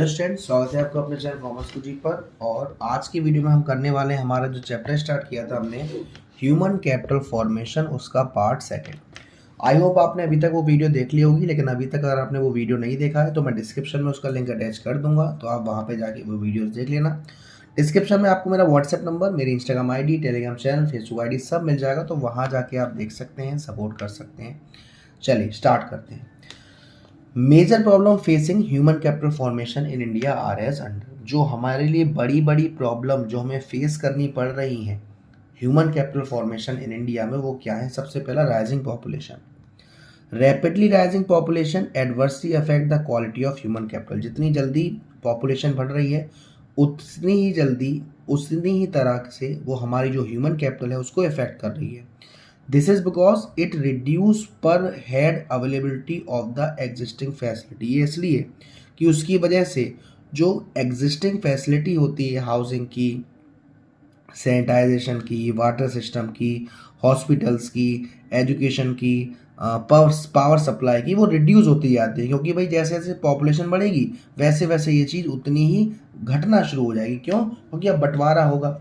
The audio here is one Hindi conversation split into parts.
हेलो स्टूडेंट, स्वागत है आपका अपने चैनल कॉमर्स कुजी पर। और आज की वीडियो में हम करने वाले हैं हमारा जो चैप्टर स्टार्ट किया था हमने ह्यूमन कैपिटल फॉर्मेशन, उसका पार्ट सेकंड। आई होप आपने अभी तक वो वीडियो देख ली होगी, लेकिन अभी तक अगर आपने वो वीडियो नहीं देखा है तो मैं डिस्क्रिप्शन में उसका लिंक अटैच कर दूंगा, तो आप वहाँ पे जाके वो वीडियोस देख लेना। डिस्क्रिप्शन में आपको मेरा व्हाट्सएप नंबर, मेरी Instagram ID, Telegram channel, Facebook ID सब मिल जाएगा, तो वहाँ जाके आप देख सकते हैं, सपोर्ट कर सकते हैं। चलिए स्टार्ट करते हैं। Major problem facing human capital formation in India are as under. जो हमारे लिए बड़ी बड़ी प्रॉब्लम जो हमें फेस करनी पड़ रही हैं human capital formation in India में, वो क्या है? सबसे पहला, rising population. Rapidly rising population adversely affect the quality of human capital. जितनी जल्दी पॉपुलेशन बढ़ रही है उतनी ही तरह से वो हमारी जो ह्यूमन कैपिटल है उसको इफेक्ट कर रही है। This is because it reduce per head availability of the existing facility. ये इसलिए कि उसकी वजह से जो एग्जिस्टिंग फैसिलिटी होती है, हाउसिंग की, सैनिटाइजेशन की, वाटर सिस्टम की, हॉस्पिटल्स की, एजुकेशन की, पावर सप्लाई की, वो रिड्यूस होती जाती है। क्योंकि भाई जैसे जैसे पॉपुलेशन बढ़ेगी वैसे वैसे ये चीज़ उतनी ही घटना शुरू हो जाएगी। क्यों? क्योंकि अब बंटवारा होगा।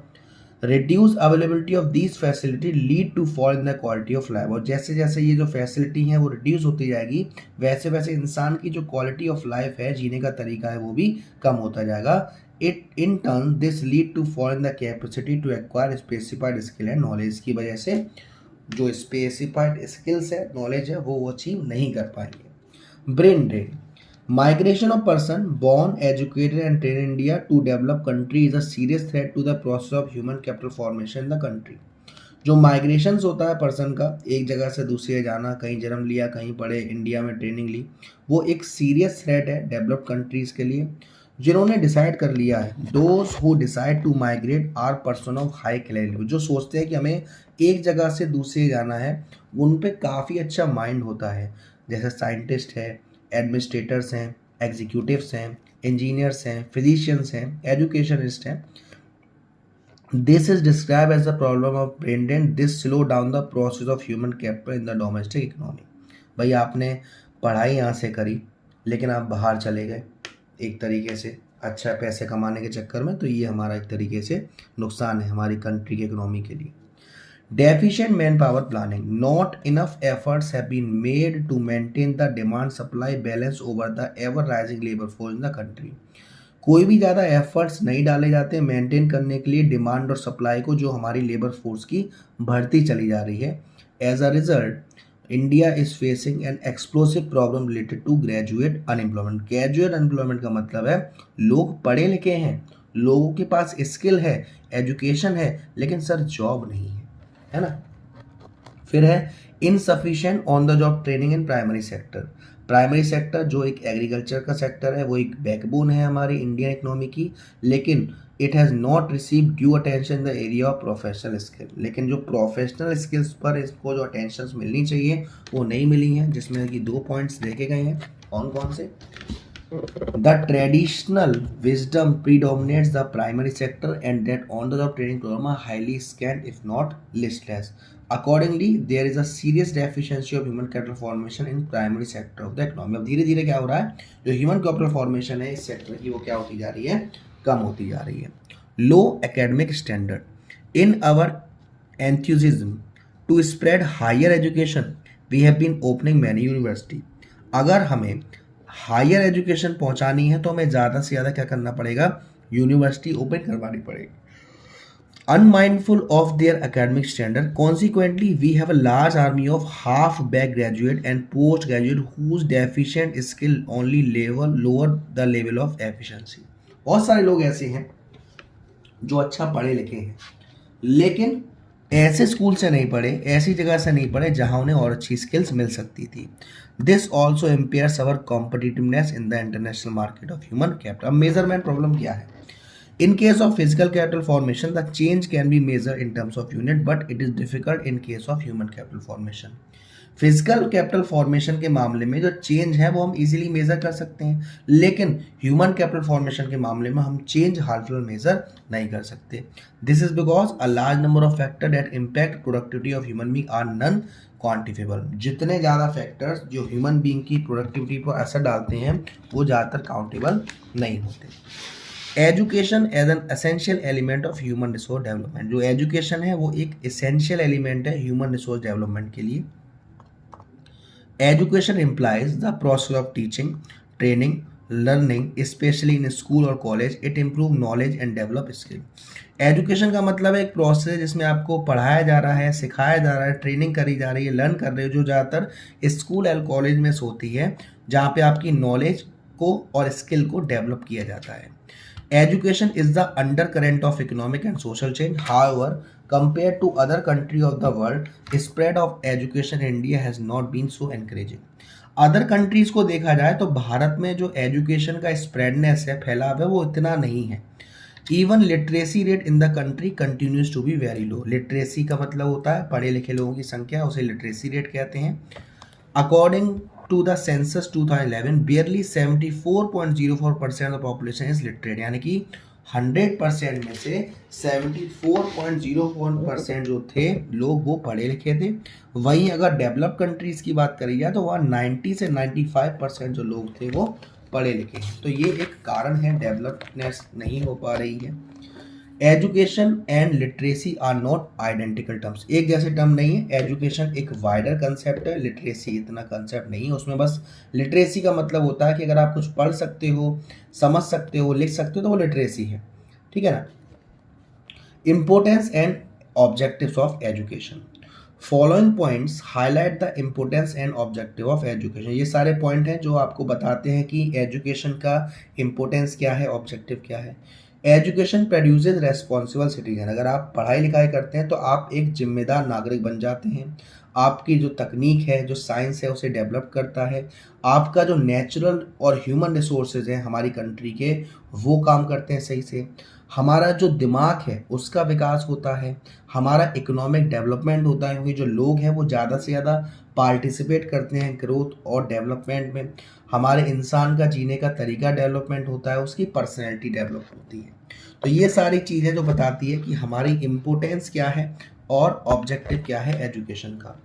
Reduce availability of these facility lead to fall in the quality of life. और जैसे जैसे ये जो फैसिलिटी है वो रिड्यूस होती जाएगी, वैसे वैसे इंसान की जो क्वालिटी ऑफ लाइफ है, जीने का तरीका है, वो भी कम होता जाएगा। It in turn this lead to fall in the capacity to acquire specified skill and knowledge. की वजह से जो स्पेसिफाइड स्किल्स है, नॉलेज है, वो अचीव नहीं कर पाएंगे। Brain drain. Migration of person born, educated and trained in India to developed country is a serious threat to the process of human capital formation in the country. जो माइग्रेशन होता है पर्सन का, एक जगह से दूसरी जाना, कहीं जन्म लिया, कहीं पढ़े, इंडिया में ट्रेनिंग ली, वो एक सीरियस थ्रेट है डेवलप्ड कंट्रीज के लिए। जिन्होंने डिसाइड कर लिया है, those who decide to migrate are person of high calibre. जो सोचते हैं कि हमें एक जगह से दूसरी जाना है, उन पे काफ़ी अच्छा माइंड होता है। जैसे साइंटिस्ट है, एडमिनिस्ट्रेटर्स हैं, एग्जीक्यूटिव्स हैं, इंजीनियर्स हैं, फिजिशियंस हैं, एजुकेशनिस्ट हैं। This is describe as the problem of brain drain. This slow down the process of human capital in the domestic economy. भाई आपने पढ़ाई यहाँ से करी, लेकिन आप बाहर चले गए एक तरीके से अच्छा पैसे कमाने के चक्कर में, तो ये हमारा एक तरीके से नुकसान है हमारी कंट्री की इकोनॉमी के लिए। Deficient manpower planning. Not enough efforts have been made to maintain the demand-supply balance over the ever-rising labor force in the country. कोई भी ज़्यादा एफर्ट्स नहीं डाले जाते मेंटेन करने के लिए डिमांड और सप्लाई को, जो हमारी लेबर फोर्स की बढ़ती चली जा रही है। As a result India is facing an explosive problem related to graduate unemployment. Graduate unemployment का मतलब है लोग पढ़े लिखे हैं, लोगों के पास स्किल है, एजुकेशन है, लेकिन सर जॉब नहीं है ना। फिर है insufficient on the job training in primary sector. Primary sector जो एक एग्रीकल्चर का सेक्टर है, वो एक बैकबोन है हमारी इंडियन इकोनॉमी की, लेकिन it has not receive due attention in the area of professional skill. लेकिन जो प्रोफेशनल स्किल्स पर इसको जो अटेंशन मिलनी चाहिए वो नहीं मिली हैं, जिसमें कि 2 पॉइंट्स देखे गए हैं। कौन कौन से? The traditional wisdom predominates the primary sector, and that on-the-job training program are highly scant, if not listless. Accordingly, there is a serious deficiency of human capital formation in primary sector of the economy. अब धीरे धीरे क्या हो रहा है, जो ह्यूमन कैपिटल फॉर्मेशन है इस सेक्टर की, वो क्या होती जा रही है? कम होती जा रही है। Low academic standard. In our enthusiasm to spread higher education, we have been opening many university. अगर हमें हायर एजुकेशन पहुंचानी है तो हमें ज़्यादा से ज़्यादा क्या करना पड़ेगा? यूनिवर्सिटी ओपन करवानी पड़ेगी। Unmindful of their academic standard, consequently, we have a large army of half-back graduate and postgraduate whose deficient skill only lower the level of efficiency. बहुत सारे लोग ऐसे हैं जो अच्छा पढ़े लिखे हैं, लेकिन ऐसे स्कूल से नहीं पढ़े, ऐसी जगह से नहीं पढ़े जहां उन्हें और अच्छी स्किल्स मिल सकती थी। This also impairs our competitiveness in the international market of human capital. अब मेजरमेंट प्रॉब्लम क्या है? In case of physical capital formation, the change can be measured in terms of unit, but it is difficult in case of human capital formation. Physical capital formation के मामले में जो चेंज है वो हम इजीली मेजर कर सकते हैं, लेकिन ह्यूमन कैपिटल फॉर्मेशन के मामले में हम चेंज हाल फिलहाल मेजर नहीं कर सकते। This is because a large number of factor that impact productivity of human being are non quantifiable. जितने ज़्यादा फैक्टर्स जो ह्यूमन बीइंग की प्रोडक्टिविटी पर असर डालते हैं वो ज़्यादातर काउंटेबल नहीं होते। Education as an essential element of human resource development. जो एजुकेशन है वो एक एसेंशियल एलिमेंट है ह्यूमन रिसोर्स डेवलपमेंट के लिए। Education implies the process of teaching, training, learning specially in school और college. It improve knowledge and develop skill. Education का मतलब है एक प्रोसेस जिसमें आपको पढ़ाया जा रहा है, सिखाया जा रहा है, ट्रेनिंग करी जा रही है, लर्न कर रहे हो, जो ज़्यादातर स्कूल और कॉलेज में होती है, जहाँ पे आपकी नॉलेज को और स्किल को डेवलप किया जाता है। Education is the under current of economic and social change. However, compared to other country of the world, spread of education in India has not been so encouraging. Other countries को देखा जाए तो भारत में जो एजुकेशन का स्प्रेडनेस है, फैलाव है, वो इतना नहीं है। Even literacy rate in the country continues to be very low. Literacy का मतलब होता है पढ़े लिखे लोगों की संख्या, उसे लिटरेसी रेट कहते हैं। According to the census 2011, nearly 74.04% of population is literate, यानी कि 100% में से 74.04% जो थे लोग वो पढ़े लिखे थे। वहीं अगर डेवलप कंट्रीज की बात करी जाए तो वहाँ 90 से 95% जो लोग थे वो पढ़े लिखे हैं। तो ये एक कारण है डेवलपनेस नहीं हो पा रही है। Education and literacy are not identical terms. एक जैसे टर्म नहीं है। एजुकेशन एक वाइडर कंसेप्ट है, लिटरेसी इतना कंसेप्ट नहीं है। उसमें बस लिटरेसी का मतलब होता है कि अगर आप कुछ पढ़ सकते हो, समझ सकते हो, लिख सकते हो तो वो लिटरेसी है, ठीक है ना। Importance and objectives of education. Following points highlight the importance and objective of education. ये सारे पॉइंट हैं जो आपको बताते हैं कि एजुकेशन का इम्पोर्टेंस क्या है, ऑब्जेक्टिव क्या है। Education produces responsible citizen. अगर आप पढ़ाई लिखाई करते हैं तो आप एक जिम्मेदार नागरिक बन जाते हैं। आपकी जो तकनीक है, जो साइंस है, उसे डेवलप करता है। आपका जो नेचुरल और ह्यूमन रिसोर्सेज हैं हमारी कंट्री के, वो काम करते हैं सही से। हमारा जो दिमाग है उसका विकास होता है। हमारा इकोनॉमिक डेवलपमेंट होता है, क्योंकि जो लोग हैं वो ज़्यादा से ज़्यादा पार्टिसिपेट करते हैं ग्रोथ और डेवलपमेंट में। हमारे इंसान का जीने का तरीका डेवलपमेंट होता है, उसकी पर्सनैलिटी डेवलप होती है। तो ये सारी चीज़ें जो बताती है कि हमारी इम्पोर्टेंस क्या है और ऑब्जेक्टिव क्या है एजुकेशन का।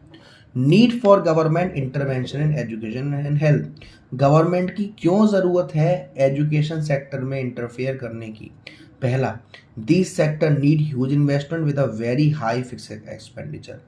Need for government intervention in education and health. Government की क्यों ज़रूरत है एजुकेशन सेक्टर में इंटरफेयर करने की। पहला, this sector need huge investment with a very high fixed expenditure.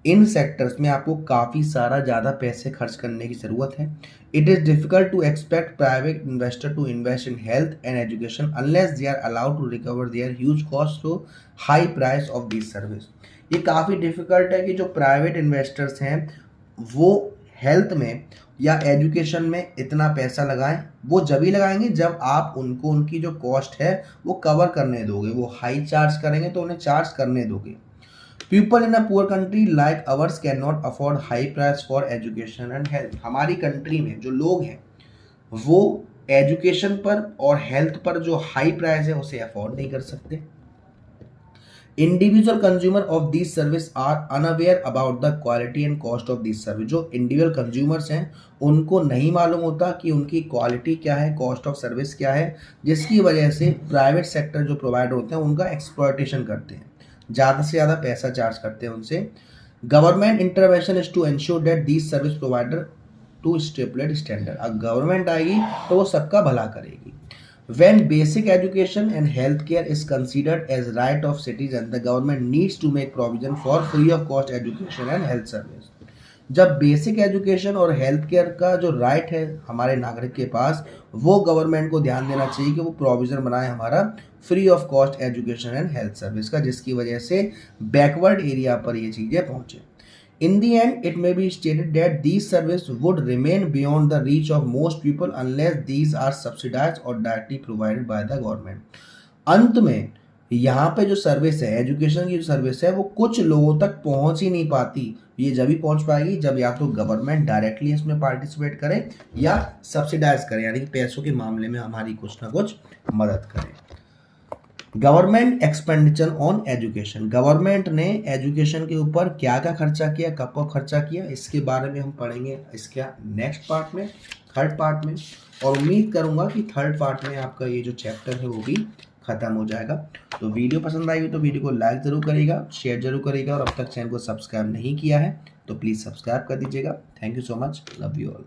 In sectors में आपको काफ़ी सारा ज़्यादा पैसे खर्च करने की ज़रूरत है। It is difficult to expect private investor to invest in health and education unless they are allowed to recover their huge cost through high price of this service. ये काफ़ी डिफ़िकल्ट है कि जो प्राइवेट इन्वेस्टर्स हैं वो हेल्थ में या एजुकेशन में इतना पैसा लगाएं। वो जब ही लगाएंगे जब आप उनको उनकी जो कॉस्ट है वो कवर करने दोगे। वो हाई चार्ज करेंगे तो उन्हें चार्ज करने दोगे। People in a poor country like ours can not afford high price for education and health. हमारी कंट्री में जो लोग हैं वो एजुकेशन पर और हेल्थ पर जो हाई प्राइस है उसे अफोर्ड नहीं कर सकते। Individual consumer of this service are unaware about the quality and cost of this service. जो इंडिविजुअल कंज्यूमर्स हैं उनको नहीं मालूम होता कि उनकी क्वालिटी क्या है, कॉस्ट ऑफ सर्विस क्या है, जिसकी वजह से प्राइवेट सेक्टर जो प्रोवाइडर होते हैं उनका एक्सप्लॉयटेशन करते हैं, ज़्यादा से ज़्यादा पैसा चार्ज करते हैं उनसे। Government intervention is to ensure that these service provider to establish standard. अब गवर्नमेंट आएगी तो वो सबका भला करेगी। When basic education and healthcare is considered as right of citizen, the government needs to make provision for free of cost education and health service. जब बेसिक एजुकेशन और हेल्थ केयर का जो राइट है हमारे नागरिक के पास, वो गवर्नमेंट को ध्यान देना चाहिए कि वो प्रोविज़न बनाए हमारा free of cost education and health service का, जिसकी वजह से बैकवर्ड एरिया पर ये चीज़ें पहुँचे। In the end, it may be stated that these services would remain beyond the reach of most people unless these are subsidized or directly provided by the government. अंत में यहाँ पे जो सर्विस है, एजुकेशन की जो सर्विस है, वो कुछ लोगों तक पहुँच ही नहीं पाती। ये जब ही पहुँच पाएगी जब या तो गवर्नमेंट डायरेक्टली इसमें पार्टिसिपेट करे या सब्सिडाइज करे, यानी कि पैसों के मामले में हमारी कुछ ना कुछ मदद करे। Government expenditure on education. Government ने एजुकेशन के ऊपर क्या क्या खर्चा किया, कब कब खर्चा किया, इसके बारे में हम पढ़ेंगे इसके नेक्स्ट पार्ट में, थर्ड पार्ट में। और उम्मीद करूंगा कि थर्ड पार्ट में आपका ये जो चैप्टर है वो भी ख़त्म हो जाएगा। तो वीडियो पसंद आई हो तो वीडियो को लाइक ज़रूर करिएगा, शेयर ज़रूर करिएगा और अब तक चैनल को सब्सक्राइब नहीं किया है तो प्लीज़ सब्सक्राइब कर दीजिएगा। Thank you so much, love you all.